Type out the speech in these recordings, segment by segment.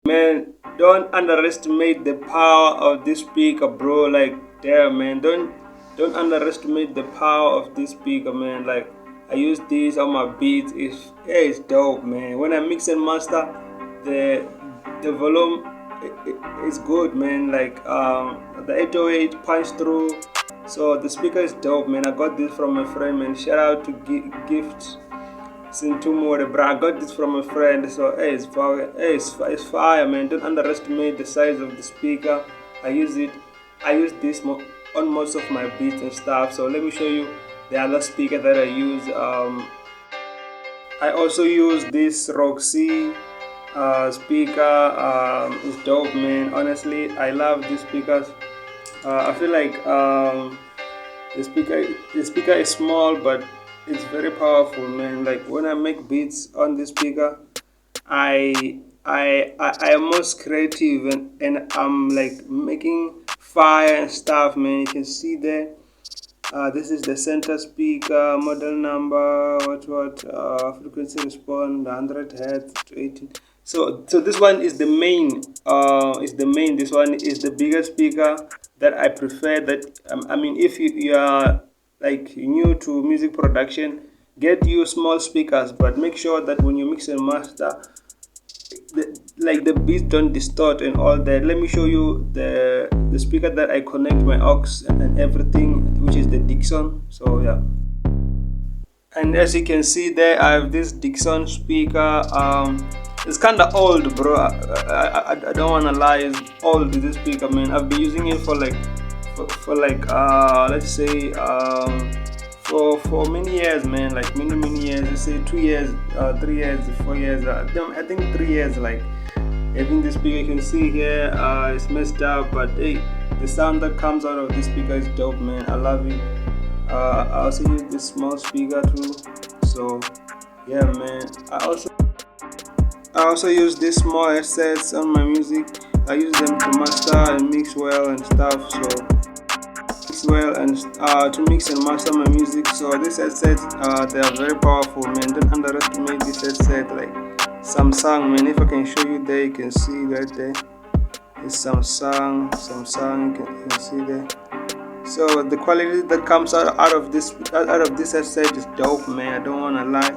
Man, don't underestimate the power of this speaker, bro. Like, damn, man, don't underestimate the power of this speaker, man. Like, I use this on my beats. It's dope, man. When I mix and master, the the volume is good, man. Like, the 808 punch through. So the speaker is dope, man. I got this from my friend, man. Shout out to Gift. Sintumore, bro. I got this from a friend, so hey, it's fire. Hey, it's fire, man. Don't underestimate the size of the speaker. I use it. I use this on most of my beats and stuff. So let me show you the other speaker that I use. I also use this Roxy speaker. It's dope, man. Honestly, I love these speakers. I feel like the speaker is small, but it's very powerful, man. Like when I make beats on this speaker, I am most creative, and I'm like making fire and stuff, man. You can see there. This is the center speaker, model number, frequency response, 100 hertz to 18. So this one is the main. This one is the bigger speaker that I prefer. That I mean, if you are like new to music production, get you small speakers, but make sure that when you mix and master, like the beats don't distort and all that. Let me show you the speaker that I connect my aux and everything, which is the Dixon. So yeah, and as you can see there, I have this Dixon speaker. It's kind of old, bro. I don't want to lie, it's old, this speaker, man. I've been using it for like let's say for many years, man. Like many years. Let's say 2 years, 3 years, 4 years. I think 3 years. Like having this speaker, you can see here, it's messed up, but hey, the sound that comes out of this speaker is dope, man. I love it. I also use this small speaker too. So yeah, man. I also use these small headsets on my music. I use them to master and mix well and stuff. So mix well and to mix and master my music. So these headsets, they are very powerful, man. Don't underestimate this headset. Like Samsung, man. If I can show you there, you can see right there. It's Samsung. You can see there. So the quality that comes out of this headset is dope, man. I don't wanna lie.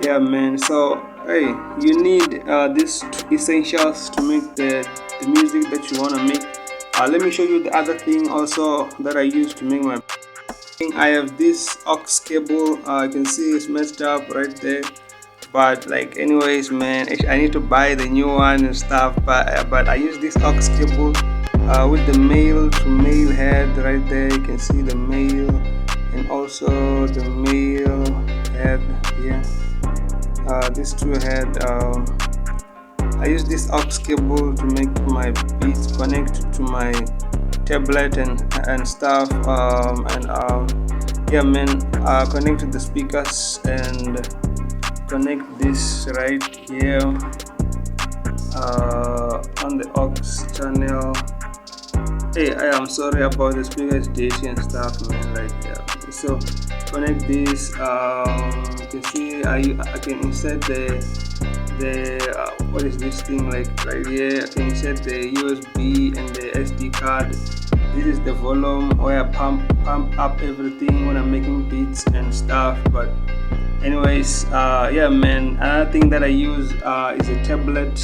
Yeah, man. So hey, you need these essentials to make the music that you wanna make. Let me show you the other thing also that I use to make my. I have this aux cable. You can see it's messed up right there. But like, anyways, man, I need to buy the new one and stuff. But I use this aux cable with the male to male head right there. You can see the male and also the male head here. These two head. I use this aux cable to make my beats connect to my tablet and stuff. Yeah, man. Connect to the speakers and connect this right here on the aux channel. Hey, I am sorry about the speakers dirty and stuff, man. Like yeah. So connect this. You can see I can insert the what is this thing, like right here. I can insert the USB and the SD card. This is the volume where I pump up everything when I'm making beats and stuff. But anyways, yeah, man. Another thing that I use is a tablet.